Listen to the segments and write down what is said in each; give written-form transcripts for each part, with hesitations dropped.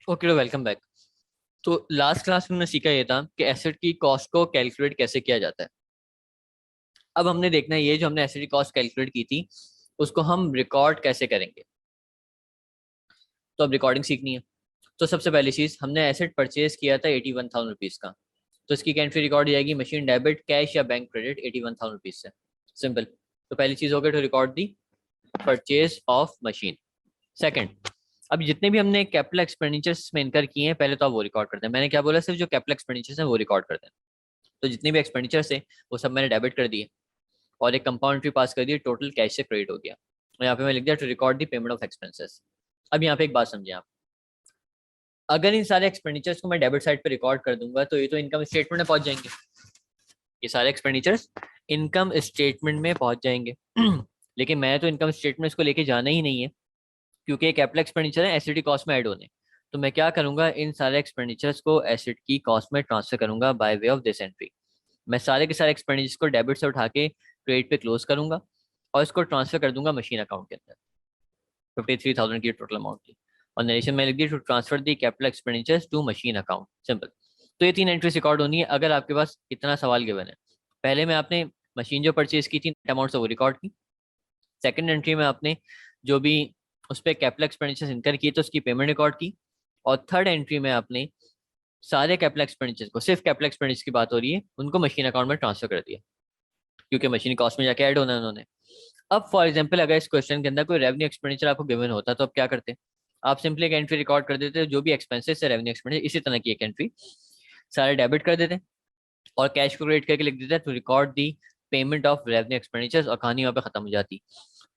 Okay, तो welcome back. तो last class में हमने सीखा ये था कि एसेट की कॉस्ट को कैलकुलेट कैसे किया जाता है। अब हमने देखना है ये जो हमने एसेट की कॉस्ट कैलकुलेट की थी उसको हम रिकॉर्ड कैसे करेंगे। तो अब रिकॉर्डिंग सीखनी है। तो सबसे पहली चीज, हमने एसेट परचेज किया था 81,000 रुपीज का। तो इसकी कैंट्री रिकॉर्ड हो जाएगी मशीन डेबिट कैश या बैंक क्रेडिट 81,000 रुपीज से। सिंपल। तो पहली चीज हो गई to record the purchase of machine. Second, अब जितने भी हमने कैपिटल एक्सपेंडिचर्स में इनकर किए हैं पहले तो आप वो रिकॉर्ड करते हैं। मैंने क्या बोला, सिर्फ जो कैपिटल एक्सपेंडिचर्स हैं वो रिकॉर्ड करते हैं। तो जितने भी एक्सपेंडिचर्स थे वो सब मैंने डेबिट कर दिए और एक कंपाउंड एंट्री पास कर दी, टोटल कैश से क्रेडिट हो गया। और यहाँ पे मैं लिख दिया to record the payment of expenses. अब यहाँ पे एक बात समझे आप, अगर इन सारे एक्सपेंडिचर्स को मैं डेबिट साइड पे रिकॉर्ड कर दूंगा तो ये तो इनकम स्टेटमेंट में पहुंच जाएंगे। ये सारे एक्सपेंडिचर्स इनकम स्टेटमेंट में पहुंच जाएंगे लेकिन मैं तो इनकम स्टेटमेंट इसको लेके जाना ही नहीं है, क्योंकि एक कैपिटल एक्सपेंडिचर है एसिड कॉस्ट में ऐड होने। तो मैं क्या करूंगा, इन सारे एक्सपेंडिचर्स को एसिड की कॉस्ट में ट्रांसफर करूंगा by way of this entry. मैं सारे के सारे एक्सपेंडिचर्स को डेबिट से उठा के क्रेडिट पे क्लोज करूंगा और इसको ट्रांसफर कर दूंगा मशीन अकाउंट के अंदर। 53,000 की टोटल अमाउंट थी और नरेशन में लिख दी to transfer the capital expenditures to machine account. Simple. तो ये तीन एंट्रीज रिकॉर्ड होनी है अगर आपके पास इतना सवाल गिवन है। पहले में आपने मशीन जो परचेज की थी नेट अमाउंट से वो रिकॉर्ड की। सेकंड एंट्री में आपने जो भी उस पर कैपिटल एक्सपेंडिचर्स इनकर किए तो उसकी पेमेंट रिकॉर्ड की। और थर्ड एंट्री में आपने सारे कैपिटल एक्सपेंडिचर को, सिर्फ कैपिटल एक्सपेंडिचर की बात हो रही है, उनको मशीन अकाउंट में ट्रांसफर कर दिया, क्योंकि मशीन कॉस्ट में जाके ऐड होना है उन्होंने। अब फॉर एग्जाम्पल अगर इस क्वेश्चन के अंदर कोई रेवेन्यू एक्सपेंडिचर आपको गिवन होता तो आप क्या करते? आप सिंपली एक एंट्री रिकॉर्ड कर देते, जो भी एक्सपेंसेस है रेवेन्यू एक्सपेंडिचर इसी तरह की एक एंट्री सारे डेबिट कर देते और कैश को क्रेडिट करके लिख देते to record the payment of revenue expenditures और कहानी वहाँ पे खत्म हो जाती।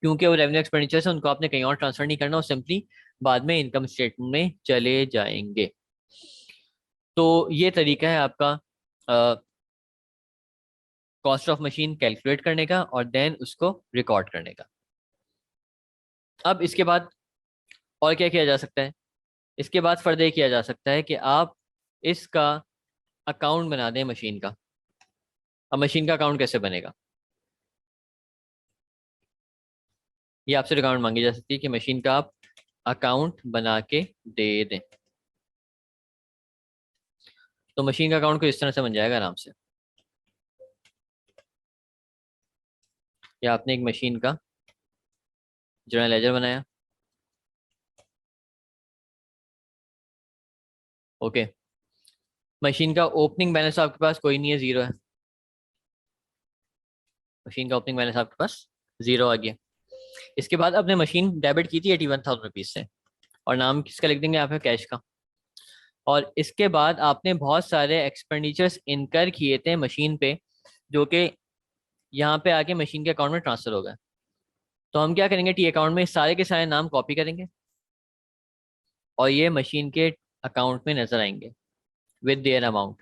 क्योंकि वो रेवेन्यू एक्सपेंडिचर्स है उनको आपने कहीं और ट्रांसफर नहीं करना और सिंपली बाद में इनकम स्टेटमेंट में चले जाएंगे। तो ये तरीका है आपका कॉस्ट ऑफ मशीन कैलकुलेट करने का और देन उसको रिकॉर्ड करने का। अब इसके बाद और क्या किया जा सकता है? इसके बाद फर्दर ये किया जा सकता है कि आप इसका अकाउंट बना दें मशीन का। अब मशीन का अकाउंट कैसे बनेगा, ये आपसे रिकॉर्ड मांगी जा सकती है कि मशीन का आप अकाउंट बना के दे दें। तो मशीन का अकाउंट को इस तरह से बन जाएगा आराम से। या आपने एक मशीन का जनरल लेजर बनाया। ओके। मशीन का ओपनिंग बैलेंस आपके पास कोई नहीं है, जीरो है। मशीन का ओपनिंग बैलेंस आपके पास जीरो आ गया। इसके बाद आपने मशीन डेबिट की थी 81,000 रुपीज से और नाम किसका लिख देंगे, आप है कैश का। और इसके बाद आपने बहुत सारे एक्सपेंडिचर्स इनकर किए थे मशीन पे, जो कि यहाँ पे आके मशीन के अकाउंट में ट्रांसफर हो गए। तो हम क्या करेंगे, टी अकाउंट में सारे के सारे नाम कॉपी करेंगे और ये मशीन के अकाउंट में नजर आएंगे विद देयर अमाउंट,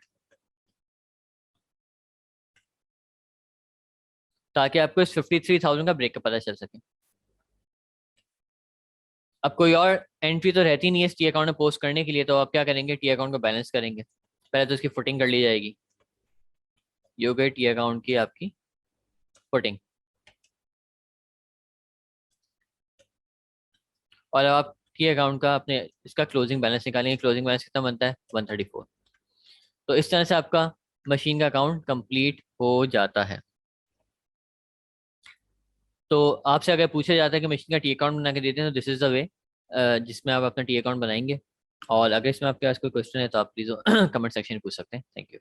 ताकि आपको इस 53,000 का ब्रेकअप पता चल सके। अब कोई और एंट्री तो रहती नहीं है इस टी अकाउंट में पोस्ट करने के लिए, तो आप क्या करेंगे, टी अकाउंट को बैलेंस करेंगे। पहले तो इसकी फुटिंग कर ली जाएगी। ये हो गई टी अकाउंट की आपकी फुटिंग। और अब आप टी अकाउंट का अपने इसका क्लोजिंग बैलेंस निकालेंगे। क्लोजिंग बैलेंस कितना बनता है, 134। तो इस तरह से आपका मशीन का अकाउंट कंप्लीट हो जाता है। तो आपसे अगर पूछा जाता है कि मशीन का टी अकाउंट बना के देते हैं तो दिस इज द वे जिसमें आप अपना टी अकाउंट बनाएंगे। और अगर इसमें आपके पास कोई क्वेश्चन है तो आप प्लीज़ कमेंट सेक्शन में पूछ सकते हैं। Thank you.